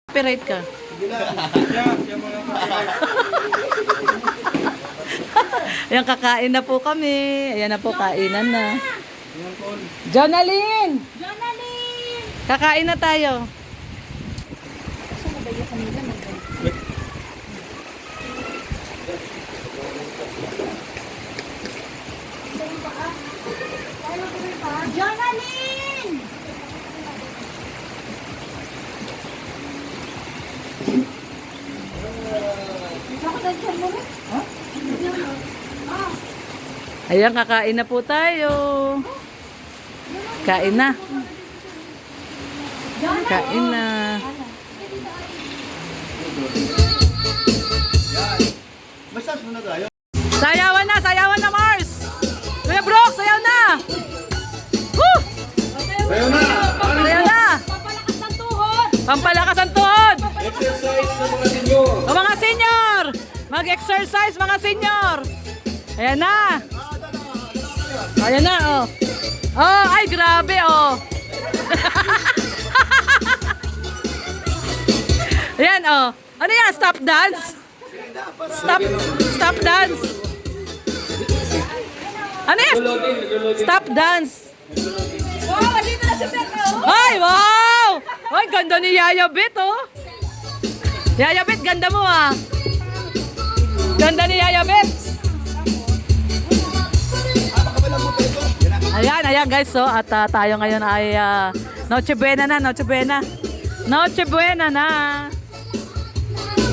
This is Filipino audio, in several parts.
Copyright ka. Ayan, kakain na po kami. Ayan na po, kainan na. Jonalyn! Jonalyn! Kakain na tayo. Jonalyn! Ayan, kakain na po tayo. Kain na. Kain na. Massage muna tayo. Sayawan na, Mars! Kuya Brooke, sayaw na! Woo! Sayo na! Sayaw na! Papalakas ng tuhod! Pampalakas ang tuhod! Exercise ng mga senior! O mga senior! Mag-exercise mga senior! Ayan na! Ayan na, oh! Oh, ay grabe, oh! Ayan, oh! Ano yan? Stop dance? Stop dance! Ano yan? Stop dance! Wow! Dito na si Becca! Ay, wow! Ay, ganda ni Yaya Bet, oh! Yaya Bet, ganda mo, ah! Ganda ni Yaya Bet! Ayan guys, so at tayo ngayon ay Noche Buena na. Noche Buena na.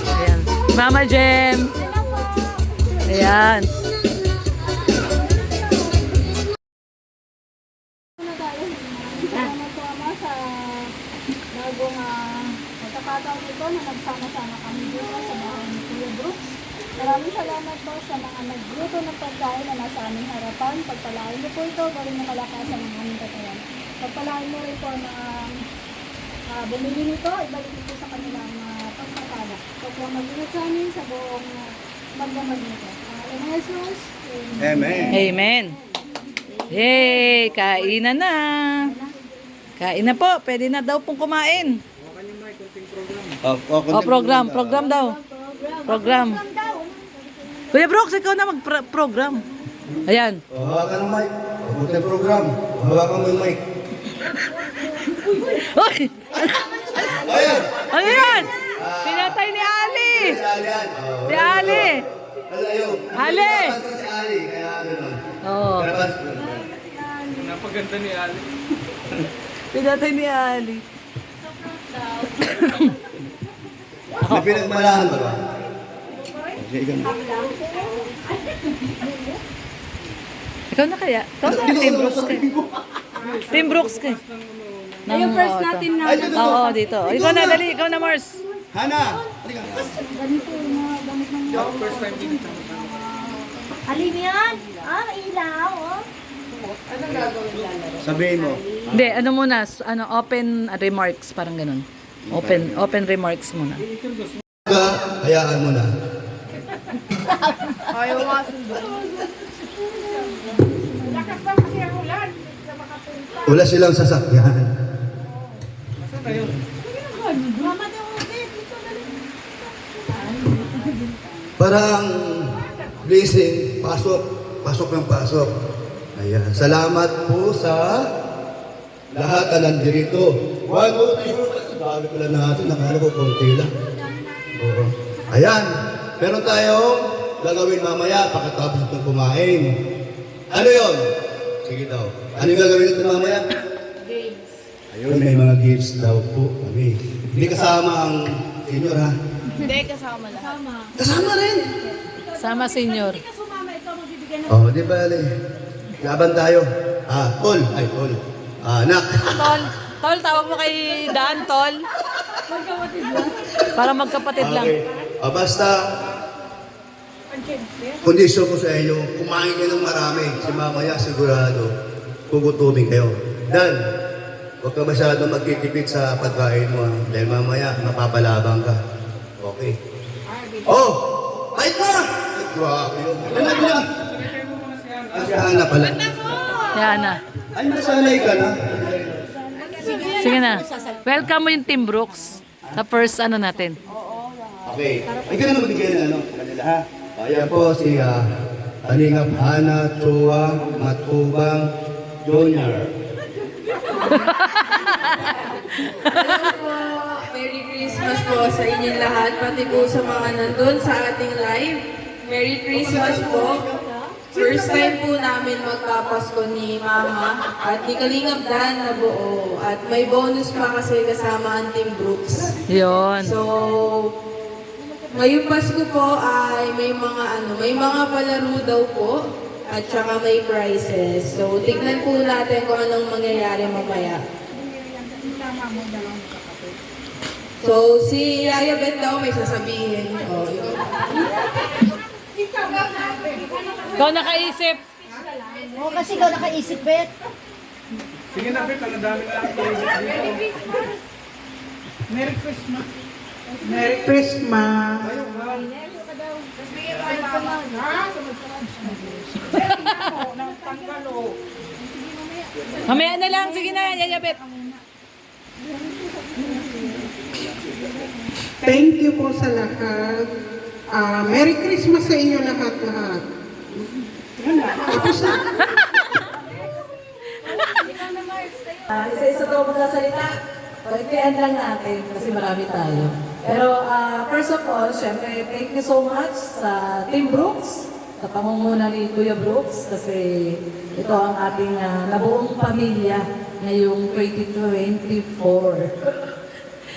Ayan. Mama Jem. Ayan. Salamat po Ama sa bagong pagkakataon ito na nagsama-sama kami dito sa bahay ni Kuya Brooks. Maraming salamat po sa mga nagluto ng pagkain na nasa aming harapan. Pagpalain niyo po ito, gawin mo kalakasan ng aming katawan. Pagpalain mo rin po na bumili nito, ibalik ito sa kanilang pagpapala. Ito po mag-ingat sa amin sa buong magdamag nito. Alam mo, Jesus? Amen. Amen. Yay! Kainan na. Kain na po. Pwede na daw pong kumain. Program daw. Program. Kuya Brooks, ikaw na mag-program. Ayan. Hawakan ng mic. Buti program. Hawakan mo yung mic. Uy! Ayan! Ano yan? Pinatay ni Ali! Si Ali! Ali! Si Ali. Kaya ano. Oo. Napaganda ni Ali. Pinatay ni Ali. May pinagmalahan ba ba? Ikaw na kaya? Ikaw na, Team Brooks ka. Team Brooks ka. Yung first natin na Oo, dito. Ikaw na, dali. Ikaw na, Mars. Hana! ganito yung mga gamit ng First time din ito. Alim yan? Ilaw, oh. Sabihin mo. Hindi, ano muna, open remarks, parang ganun. Open remarks muna. Hayaan mo na. Ayaw nga sundo. Lakas lang kasi ang ulan. Wala silang sasakyan. Mama daw, okay. Parang blessing, pasok ng pasok. Ayan. Salamat po sa lahat na nandirito. 1, 2, 3, 4. Dami pala natin. Nakala ko konti lang. Oo. Ayan. Meron tayong gagawin mamaya pagkatapos itong kumain. Ano yon? Sige daw. Ano yung gagawin ito mamaya? Games. Ayun, may mga gifts daw po kami. Hindi kasama ang senior ha? Hindi, kasama lahat. Kasama. Kasama rin. Sama, senior. Hindi ka sumama, ito magbibigyan ng Oh, di ba, Ali? Laban tayo. Tol. Ay, tol. Anak. Tol, tawag mo kay Dan, Tol. magkapatid lang. Para magkapatid lang. Okay. Basta, kondisyon ko sa inyo, kumain kayo ng marami. Si mamaya, sigurado, gugutumin kayo. Dan, huwag ka masyado magtitipid sa pagkain mo. Dahil mamaya, mapapalabang ka. Okay. Oh! Ay na! Grabe yun. Ano ba? Si Hana pala. Yan na. Ay, nasanay ka na. Sige na. Welcome mo yung Team Brooks. Sa first ano natin. Okay. Ay, ka na magbigay ng ano sa kanila, ha? Ayan po si Alingap Hana Chua Matubang Jr. Merry Christmas po sa inyong lahat, pati po sa mga nandun sa ating live. Merry Christmas po. First time po namin magpapasko ni Mama at ni Kalingap Dan na buo. At may bonus pa kasi kasama ang Team Brooks. Yun. So, ngayong Pasko po ay may mga palaro daw po at saka may prizes. So, tignan po natin kung anong mangyayari mamaya. So, si Yaya Bet daw may sasabihin. Oh, yun. Ikaw nakaisip. Oo, kasi ikaw nakaisip, Bet. Sige na, Bet. Ang dami na lang. Merry Christmas. Merry Christmas. Mamaya na lang. Sige na, Yayabet. Thank you po sa lahat. Merry Christmas sa inyo lahat-lahat. Isa-isa daw magsasalita. Pagkian lang natin kasi marami tayo. Pero first of all, syempre, thank you so much sa Team Brooks, sa pamumuno ni Kuya Brooks kasi ito ang ating nabuong pamilya ngayong 2024.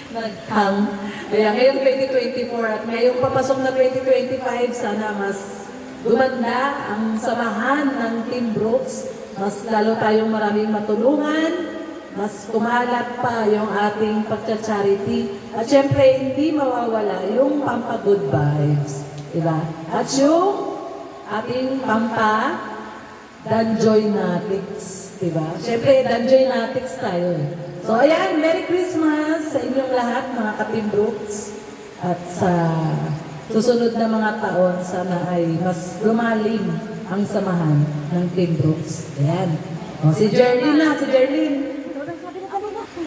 Nag-hang. Kaya ngayong 2024 at ngayong papasok na 2025, sana mas gumanda ang samahan ng Team Brooks. Mas lalo tayong maraming matulungan, mas kumalat pa yung ating pagcha-charity. At syempre, hindi mawawala yung pampa-good vibes. Diba? At yung ating pampa-danjoynatics. Diba? Syempre, danjoynatics tayo eh. So, ayan, Merry Christmas sa inyong lahat, mga ka-Team Brooks. At sa susunod na mga taon, sana ay mas lumalim ang samahan ng Team Brooks. Ayan. O, si Jerlyn na, si Jerlyn.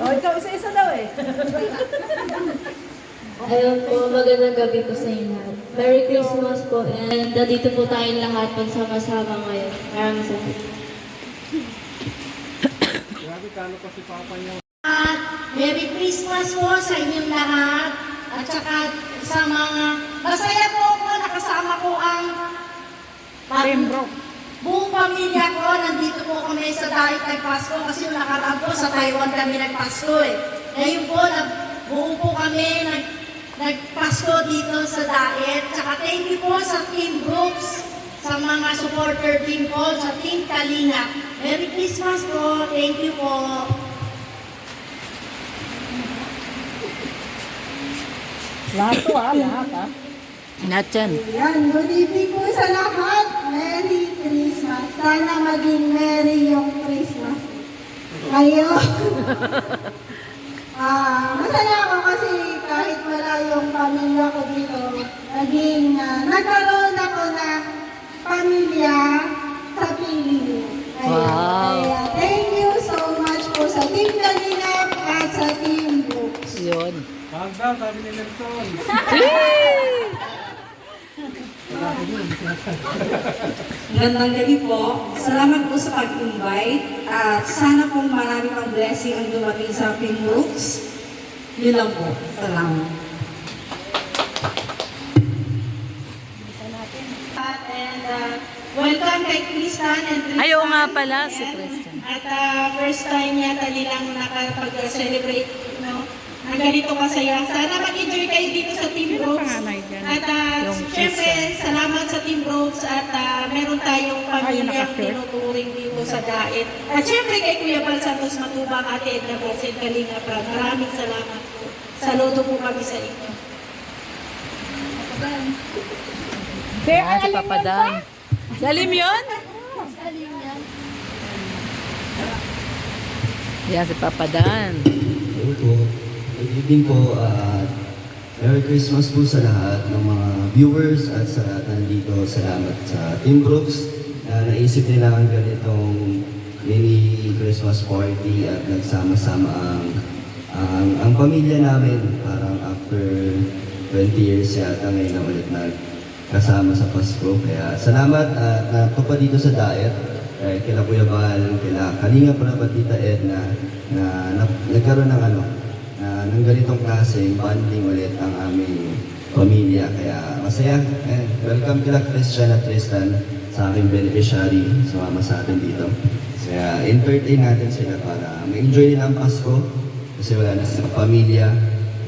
O, ikaw, isa-isa daw eh. Ayun po, magandang gabi po sa inyo. Merry Christmas po, and nandito po tayong lahat pagsama-sama ngayon. Maraming salamat. Merry Christmas po sa inyong lahat. At saka sa mga... Masaya po ako, nakasama ko ang... Buong pamilya ko, nandito po kami sa Daig Nagpasko kasi yung nakaraan po sa Taiwan kami nagpasko eh. Ngayon po, buo po kami nagpasko dito sa Daig. Tsaka thank you po sa Team Brooks, sa mga supporter team po, sa Team Kalingap. Merry Christmas po. Thank you po. Lahat to lahat Lahat yan. Yan, good evening po sa lahat. Merry Christmas. Sana maging merry yung Christmas. Ngayon, masaya ako kasi kahit wala yung pamilya ko dito, nagkaroon ako ng pamilya sa piling. Wow. Kaya, thank you so much po sa Team Kalingap at sa Team Brooks. Yun. Magda, sabi ni Nelson. Magandang gabi po. Salamat po sa pag-invite. At sana pong marami pang blessing ang dumating sa Team Brooks. Yun lang po. Salamat. And welcome kay Kristan and Tristan. Ay, oo nga pala, si Christian. At first time yata nilang nakapag-celebrate, no? Ang ganito kasaya. Sana mag-enjoy kayo dito sa Team Brooks. At syempre, salamat sa Team Brooks at meron tayong pamilyang tinuturing dito sa Daet. At syempre kay Kuya Bal Santos Matubang, Ate Edna Basen, Kalinga Prab. Maraming salamat po. Saludo po kami sa inyo. Ayan, si Papa Dan. Salim yun? Ayan, si Papa Dan. Hello po. Good evening po. Merry Christmas po sa lahat ng mga viewers at sa lahat nandito. Salamat sa Team Brooks na naisip nila ang ganitong mini Christmas party at nagsama-sama ang pamilya namin. Parang after 20 years yata ngayon na ulit nagkasama sa Pasko. Kaya salamat at natupad dito sa diet. Kila Kuya Bal, kila Kalinga Prab at Tita Edna na nagkaroon ng ganitong klaseng bonding ulit ang aming pamilya. Kaya masaya. Welcome kila Christian at Tristan sa aking beneficiary. Sumama sa atin dito. Kaya entertain natin sila para ma-enjoy nila ang Pasko. Kasi wala na silang pamilya.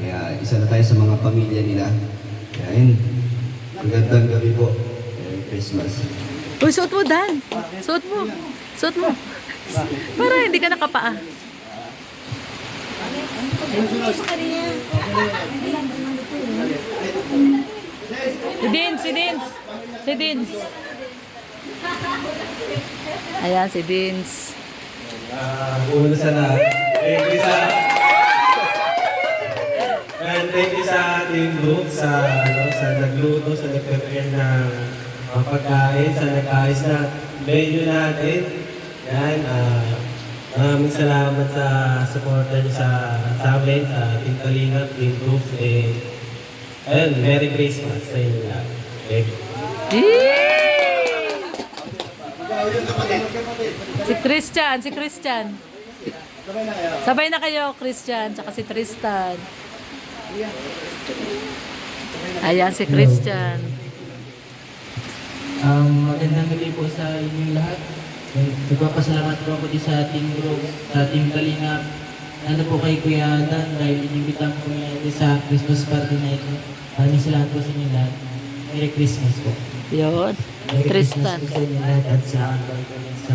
Kaya isa na tayo sa mga pamilya nila. Kaya yun. Magandang gabi po. Merry Christmas. Uy, suot mo, Dan. Suot mo. Suot mo. Para hindi ka nakapaa. Si Dins. Ayan, si Dins. Una sa lahat. Thank you sa Team Brooks sa nagluto, sa nag-prepare ng pagkain, sa nag-ayos na menu natin. Yan, maraming salamat sa supporter niyo sa amin, sa Team Kalinga, Team Brooks. Ayun, Merry Christmas sa inyo lahat. Thank you. Si Christian. Sabay na kayo, Christian, tsaka si Tristan. Ayan, si Christian. Magandang gabi po sa inyong lahat. Nagpapasalamat po ako din sa Team Brooks, sa Team Kalinga. Nando po kay Kuya Dan dahil inimbitan po niya sa Christmas party na ito. Maraming salamat po sa inyong lahat. Merry Christmas po. Yun, Merry Tristan. Christmas po sa inyong lahat at sa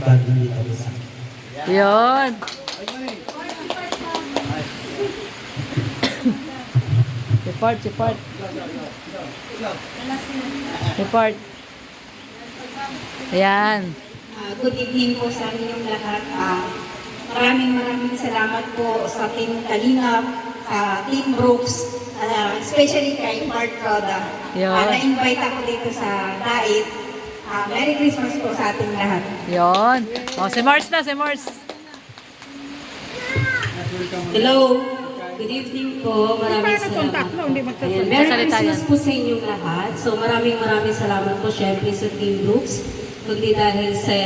pag-ibig po sa Yun. Report. Ayan. Good evening po sa inyong lahat. Maraming salamat po sa Team Kalinga, sa Team Brooks, especially kay Mark Roda. Na-invite ako dito sa diet. Merry Christmas po sa ating lahat. Yun. Si Mars. Hello. Good evening po. Maraming salamat po. Ayan, Merry Christmas po sa inyong lahat. So maraming salamat po syempre sa Team Brooks. Kundi dahil sa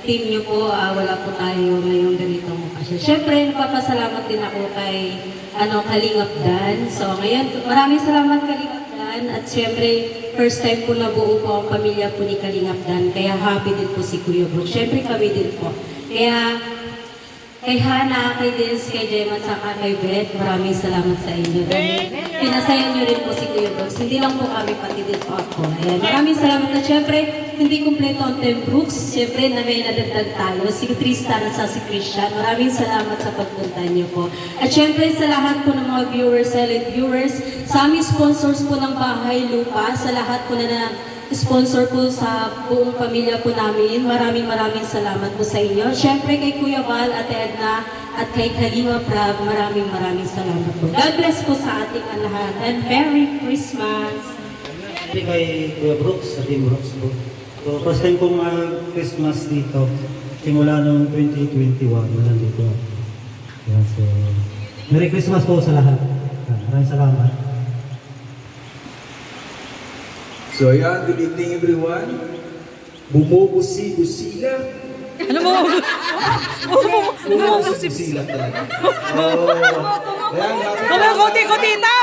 team niyo po, wala po tayo ngayong ganitong okasyon. Syempre, napapasalamat din ako kay Kalingap Dan. So ngayon, maraming salamat Kalingap Dan. At syempre, first time po nabuo po ang pamilya po ni Kalingap Dan. Kaya happy din po si Kuya Brooks. Syempre kami din po. Kaya kay Hana, kay Dils, kay Gemma, at kay Beth, maraming salamat sa inyo. Dahil pinasaya nyo rin po si Kuya Brooks. Hindi lang po kami, pati din po ako. Ayan. Maraming salamat. At syempre, hindi kumpleto ang Team Brooks. Syempre, na may nadagdag tayo. Si Tristan at si Christian. Maraming salamat sa pagpunta nyo po. At syempre, sa lahat po ng mga viewers, silent viewers, sa aming sponsors po ng Bahay Lupa, sa lahat po na sponsor po sa buong pamilya po namin. Maraming salamat po sa inyo. Siyempre kay Kuya Val, Ate Edna, at kay Kalinga Prab, maraming salamat po. God bless po sa ating lahat and Merry Christmas! Hindi kay Kuya Brooks, sa Team Brooks po. So, first time kong Christmas dito. Simula noong 2021, nandito. Yeah, so, Merry Christmas po sa lahat. Maraming salamat. So ayan, good evening everyone. Bumubusi-busila. Ano mo? Bumubusi-busila talaga. Kumukuti-kutita!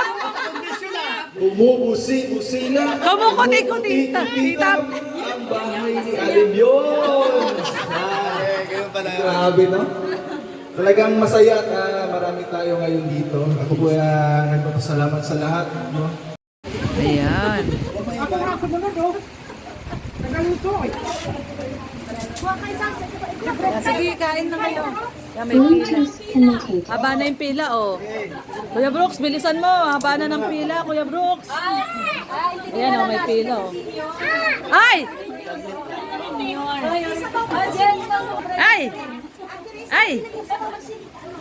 Bumubusi-busila. Kumukuti-kutita! Ang bahay ni Alim yun. Grabe, no? Talagang masaya at marami tayo ngayon dito. Ako po nagpapasalamat sa lahat, no? Ayan. Ako nga sumunod, oh. Nagaluto, eh. Sige, kain na kayo. May pila. Haba na yung pila, oh. Kuya Brooks, bilisan mo. Haba na ng pila, Kuya Brooks. Ayan, oh, may pila, oh. Ay! Ay!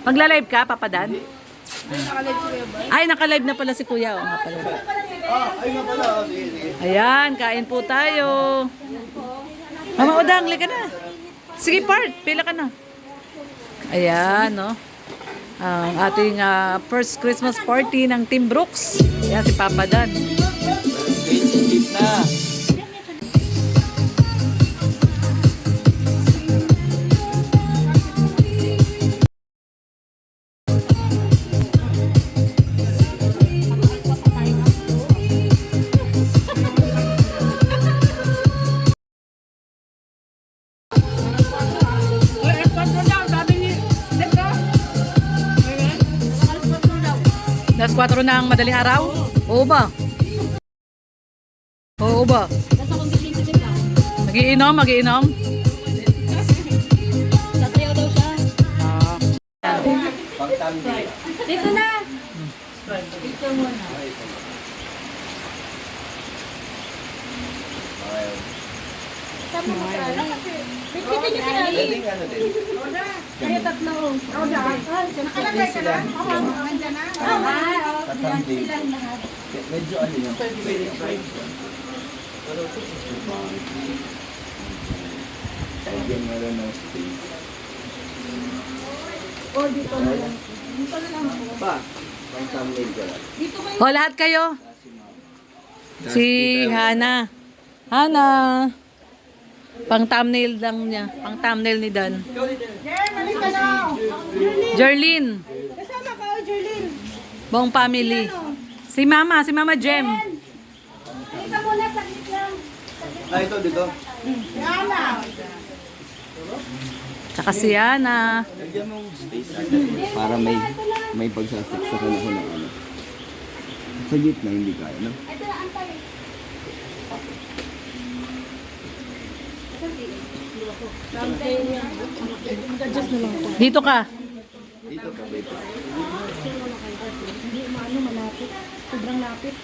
Magla-live ka, Papa Dan? Ay, naka-live na pala si Kuya. Oo nga pala. Ay nga pala. Sige, sige. Ayan, kain po tayo. Mama Odang, lika na. Sige, part. Pila ka na. Ayan, no. Ang ating first Christmas party ng Team Brooks. Ayan, si Papa Dan. Deep na. Last 4 na ang madaling araw? Oo ba? Oo ba? Magiinom, magiinom. Sasayaw daw siya. Pagtanggi. Dito na! Dito muna. Sama mo sa Ali. Bitin niyo si Ali. Pwedeng ano din. Kaya tatlo. Nakalagay ka na? Oo, nandiyan na. Pagtanggi. Silang lahat. Medyo ano yun. Lagyan mo rin ng space. O, dito na lang. Dito na lang ako. Pa, pang-thumbnail ka lang. O, lahat kayo. Si Hana. Hana. Pang thumbnail lang niya. Pang thumbnail ni Dan. Halika na. Jerlyn. Kasama ka, Jerlyn. Buong family. Si Mama Jem. Halika muna, saglit lang. Ah, ito dito. Yana. Tsaka si Hana. Lagyan mong space para may pagsasaksakan ako ng ano. Sa gitna hindi kaya, no? Ito na, antay. Dito ka. Dito ka, dito. Hindi maano, malapit. Sobrang lapit.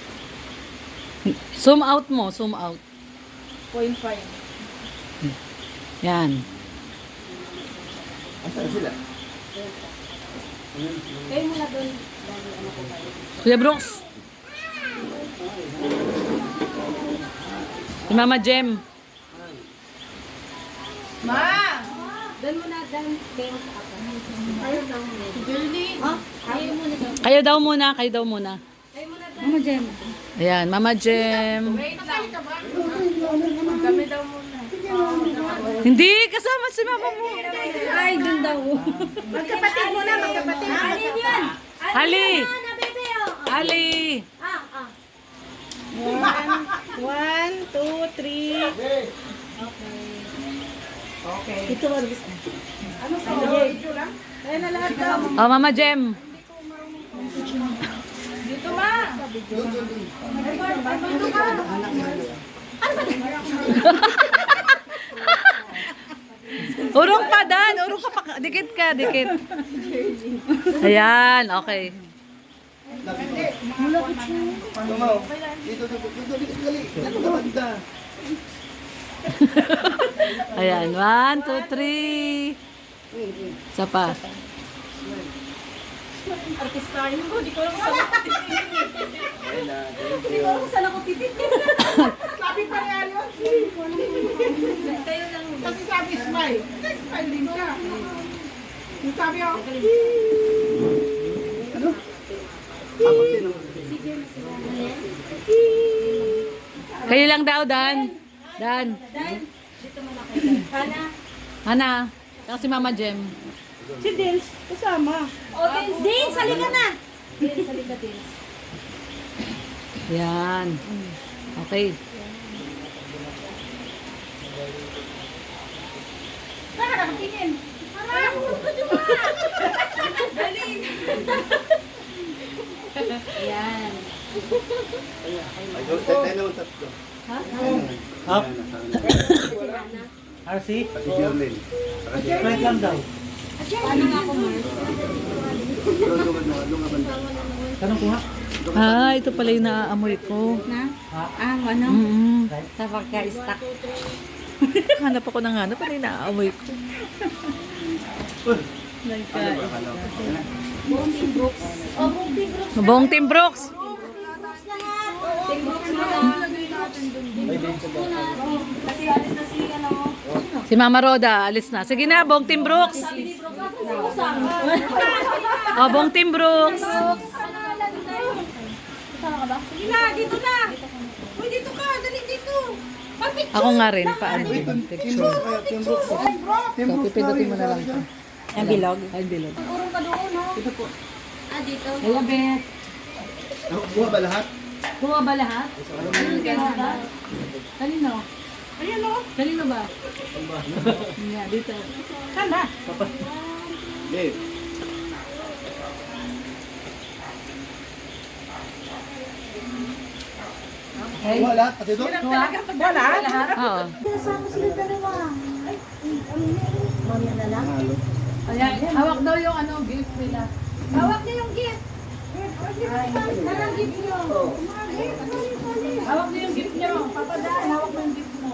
Zoom out mo. Zoom out. 0.5. Yan. Asan sila? Kayo muna doon. Kuya Brooks. Si Mama Jem. Doon muna, Dan. Kayo sa ako. Ayaw daw muna. Jerlyn. Ayaw muna daw. Kayo daw muna. Kayo daw muna. Kayo muna, Dan. Mama Jem. Ayan. Mama Jem. Kami daw muna. Hindi. Kasama si Mama mo. Ay, doon daw. Magkapatid muna, magkapatid. Alin yan? Ali. Na, bebe, oh. Ali. Ah. 1, 2, 3. Okay. Ito ba? Ano sa video lang? Kaya na lahat daw. Oh, Mama Jem. Dito ma. Urong pa, Dan. Urong ka pa. Dikit ka. Dikit. Ayan. Okay. Tumaw. Dito, dali. Ano ka banda? Ayan. 1, 2, 3. Isa pa. Artistahin ko, di ko lang saan ako titigil. Di ko lang saan ako titigil. Sabi pa nga yun. Kayo lang. Kasi sabi smile. Smile din ka. Yung sabi ako, Ako sino? Kayo lang daw, Dan. Dan. Dito muna kayo. Hana. Hana. Saka si Mama Jem. si Dils, kasama. O, Dins, halika na. Dins, halika, Dins. Yan. Okay. Saka na, magtingin. Parang, dali. Yan. Ay, tayo naman tatlo. Up. RC? Pati Jerlyn. Straight lang daw. Ano nga ako, Mars? Doon ka banda. Tanong ko nga. Ah, ito pala yung naaamoy ko. Na? Ano? Sa pagka-stack. Hanap ako ng hanap. Pala yung naaamoy ko. Buong Team Brooks. Si Mama Roda, alis na. Sige na, buong Team Brooks. Oh, buong Team Brooks. Sige na, dito na. Uy, dito ka, dali dito. Ako nga rin, paano yung picture? So, pipindutin mo na lang ito. Ang bilog? Ay, bilog. Urong ka doon, no? Ito po. Dito. Hello, Bet. Buha ba lahat? Buha ba lahat? Anong kaya ba? Kanino? Ayan o. Kanino ba? Yeah, dito. Saan ba? Dave. Buha lahat, pati doon? Wala? Oo. Kasama sila dalawa. Ay, mamaya na lang. Ayan, hawak daw yung ano, gift nila. Hawak niyo yung gift. Narang gift niyo. Hawak niyo yung gift niyo. Papadaan, hawak mo yung gift mo.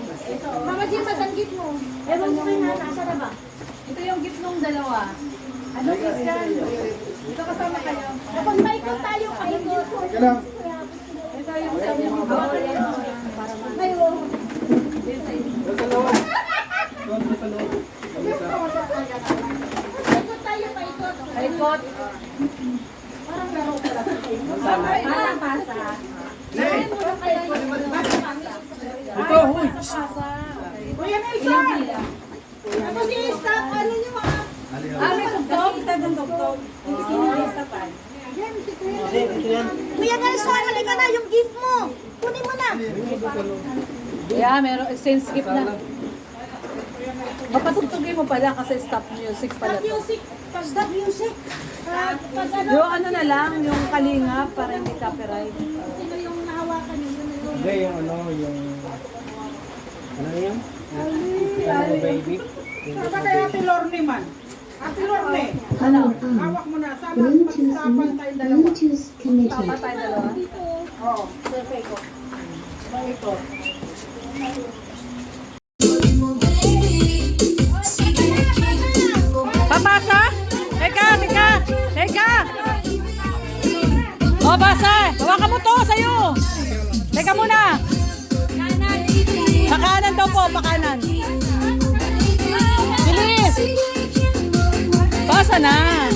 Mama Jim, saan gift mo? Ewan ko na, nasa na ba? Ito yung gift nung dalawa. Ano, Christian? Ito kasama kayo. Tapos may ko tayo kayo. Teka lang. Ito yung sa inyo. Hawak niyo. Ngayon. Ikot tayo, paikot. Paikot. Parang laro ka lang. Pasa-pasa. Ngayon muna kayo. Pasa-pasa. Ito, huy! Kuya Nelson. Tapos yung staff, ano nyo mga... May tugtog? Kuya Nelson, halika na, yung gift mo. Kunin mo na. Yeah, meron. Since gift na. Papatugtugin mo pala kasi stop music pala to. Stop music. Yung ano na lang, yung kalingap para hindi copyright. Sino yung nahawakan nyo? Hindi, yung ano, yung... Ano yun? Yung baby. Saka kay Ate Lorne man. Ate Lorne. Ano? Hawak mo na. Sana magsapan tayo dalawa. Tama tayo dalawa. Oo. Perfect ko. Ito. Papasa? Teka! O, basa! Hawakan mo to sa'yo! Teka muna! Pakanan daw po, pakanan. Bilis! Basa na!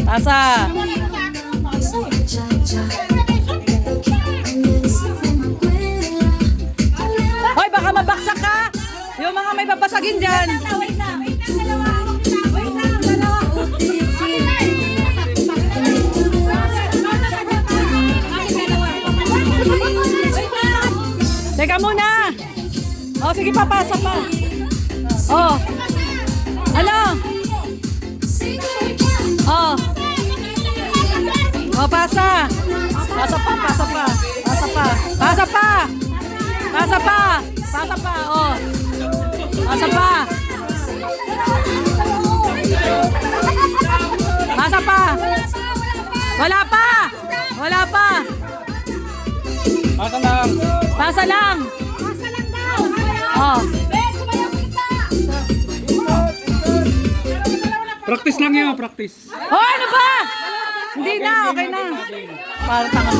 Basa! Hoy, baka mabaksak ka! Yung mga may babasagin dyan! Teka muna! O, sige, papasa pa. O. Ano? O. O, pasa. Pasa pa, pasa pa. Pasa pa. Pasa pa. Pasa pa. Pasa pa, o. Pasa pa. Pasa pa. Wala pa. Wala pa. Pasa lang. Pasa lang. Oh. Practice lang yun, practice. Oh, ano ba? Hindi na, okay na. Para tanga.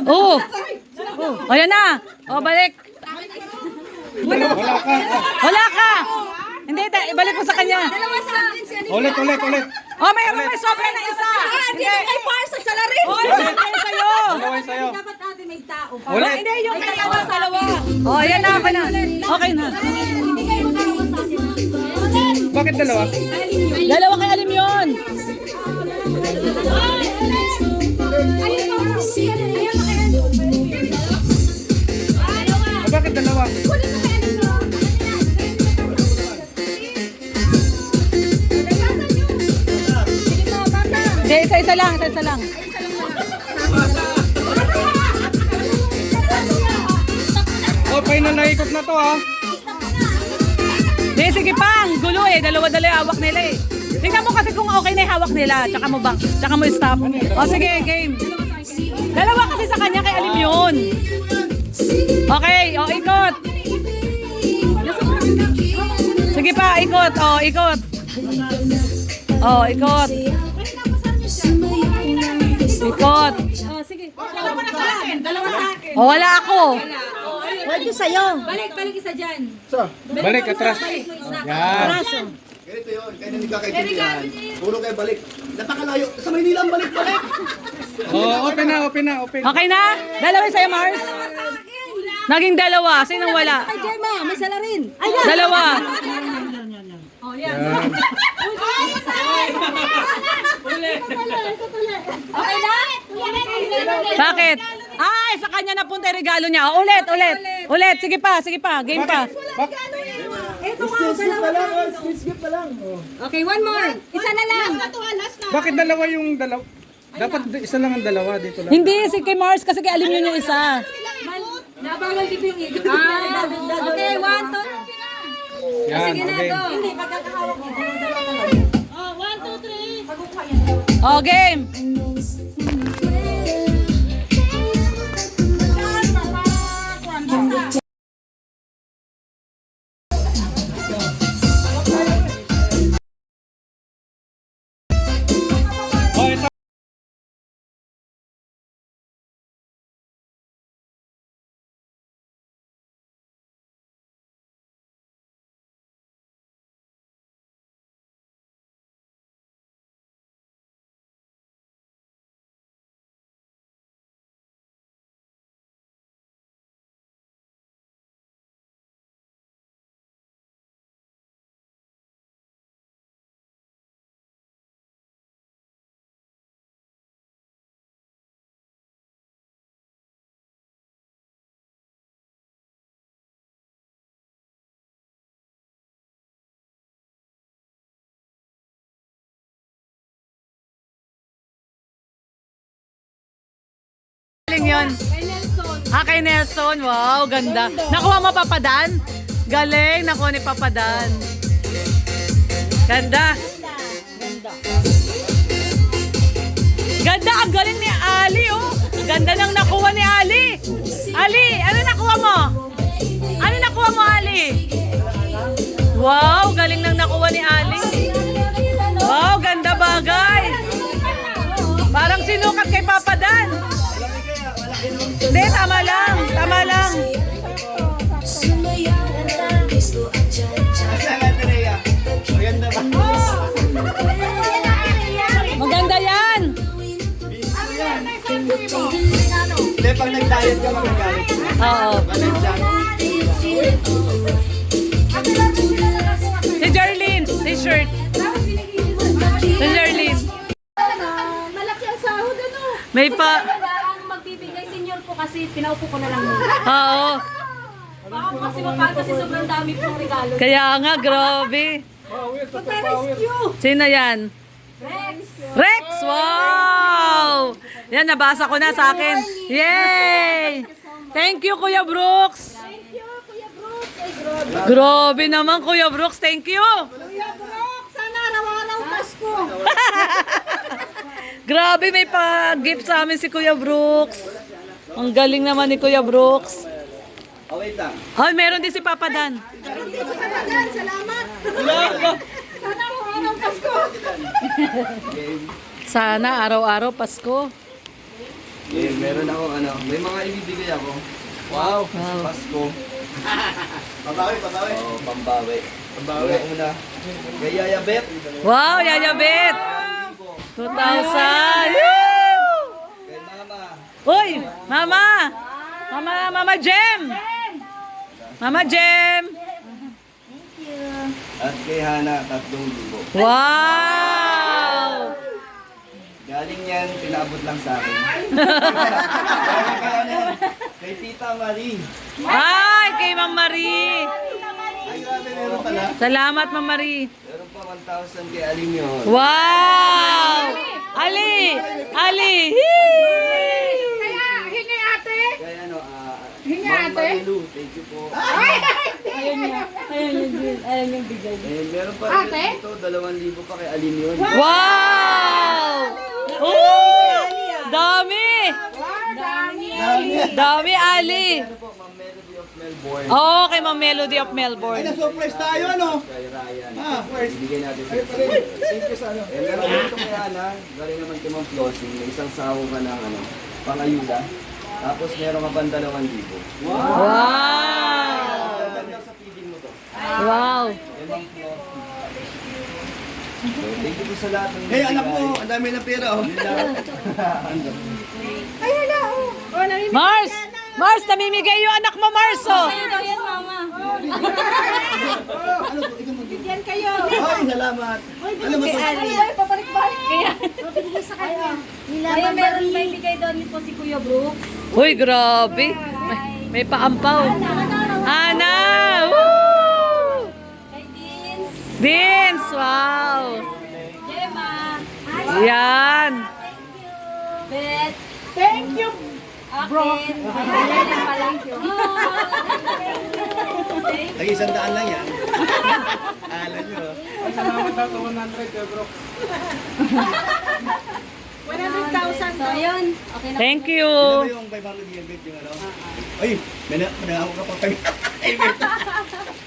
Oh. Oh, ayan na. Oh, balik. Wala ka. Hindi, ibalik mo sa kanya. Ulit. Oh, may sobra na isa. Hindi kay Parsa sa larin. Oh, sobra sa'yo. Dalawa sa'yo. Dapat natin may tao. Ulit. Hindi, yung dalawa. Oh, ayan na, okay na. Okay na. Bakit dalawa? Dalawa kay Alim yun. Bakit dalawa? Hindi, isa-isa lang. Oh, final na ikot na to, ha? Sige pa, ang gulo eh. Dalawa-dala yung hawak nila eh. Tingnan mo kasi kung okay na yung hawak nila. Tsaka mo stop. O sige, game. Dalawa kasi sa kanya, kay alim yun. Okay, o ikot. Sige pa, ikot. O, ikot. O, ikot. Ikot. Oh, sige. Dalawa sa akin. O, wala ako. Ito sa'yo. Balik isa dyan. Balik, atras. Braso. Ganito yun, kaya nagkakaibigan. Puro kayo balik. Napakalayo. Sa Maynila ang balik. Open na. Okay na? Dalawa sa'yo, Mars? Naging dalawa. Sinong wala? Ay, Gemma, may sala rin. Ay, Dalawa. Oh, yan. Okay na? Bakit? Ay, sa kanya napunta yung regalo niya. O, ulit. Sige pa. Game pa. Ito nga, dalawa. Skip na lang. Okay, one more. Isa na lang. Bakit dalawa yung dalawa? Dapat isa lang ang dalawa dito lang. Hindi, si kay Mars kasi kay alim yun yung isa. Nabagal dito yung ikot. Okay, 1, 2. Yan, Sige na, okay. go. Hindi, pagkakahawak mo. Oh, 1, 2, 3. O, game. Galing yun. Kay Nelson. Wow, ganda. Nakuha mo Papadan? Galing, nakuha ni Papadan. Ganda. Ganda, ang galing ni Ali, oh. Ganda nang nakuha ni Ali. Ali, ano nakuha mo? Ano nakuha mo, Ali? Wow, galing nang nakuha ni Ali. Wow, ganda bagay. Parang sinukat kay Papadan. Hindi, tama lang. Maganda yan. Hindi, pag nag-diet ka, magagalit. Oo. Si Jarlene, t-shirt. Si Jarlene. Malaki ang sahod, ano? May pa... Ang magbibigay senior po kasi pinaupo ko na lang muna. Oo. Kasi mapahal kasi sobrang dami pong regalo. Kaya nga, grabe. Sino yan? Rex! Wow! Yan, nabasa ko na sa akin. Yay! Thank you, Kuya Brooks. Grabe naman, Kuya Brooks. Thank you. Kuya Brooks, sana araw-araw Pasko. Grabe, may pa-gift sa amin si Kuya Brooks. Ang galing naman ni Kuya Brooks. Wait lang. Ay, meron din si Papa Dan. Salamat. Sana araw-araw Pasko. Sana araw-araw Pasko. Meron ako, may mga ibibigay ako. Wow. Pasko. Pabawi. Oo, pambawi. Una. Kay Yaya Bet. Wow, Yaya Bet. 2,000. Kay Mama. Uy, Mama. Mama Jem. Mama Jem. At kay Hana, 3,000. Wow. Galing yan, pinabot lang sa akin. Kay Tita Marie. Ay, kay Ma'am Marie. Ay, grabe, meron pala. Salamat, Ma'am Marie. Meron pa 1,000 kay Aling yun. Wow. Ali. Kaya, hingi ate. Kaya Hingi Ma'am ate. Marilu, thank you po. Ay, Ayun yung bigay. Eh, meron pa rin dito, 2,000 pa kay Alim yun. Wow! Oh! Dami! Dami, Ali! Ano po, Ma'am Melody of Melbourne. Oh, kay Ma'am Melody of Melbourne. Na-surprise tayo, ano? Kay Ryan. First. Ibigay natin sa Thank you sa ano. Eh, meron dito kay Ana, galing naman kay Ma'am Flossing, may isang sahong ka ng pangayuda. Tapos meron ka pang 2,000. Wow! Ganda sa feeding mo to. Wow! Kay Ma'am Flossing. So, thank you po sa lahat ng Hey, anak mo, ang dami ng pera, oh. Mars! Mars, namimigay yung anak mo, Mars, oh! Daw yan, mama. Bigyan kayo. Ay, salamat. Ano ba sa... Papalik-balik. Kaya. Mabigay sa kanya. Ayun, meron may bigay doon po si Kuya Brooks. Uy, grabe! May paampaw. Ana! Woo! Kay Vince. Vince, wow! Gemma. Yan! Beth. Thank you. Akin. Ayan pala. Tag-100 lang yan. Alam nyo. Salamat daw to 100 bro. 100,000. So, ayun. Okay na. Thank you! Ano ba yung 500 yen bit yung ano? Ay, manahawak ka pa tayo.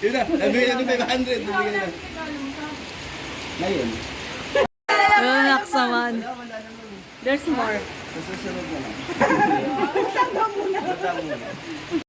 Yun na, nabigyan natin 500. Nabigyan na. Ngayon, Anak saman. There's more. sa susunod na lang. Basta muna.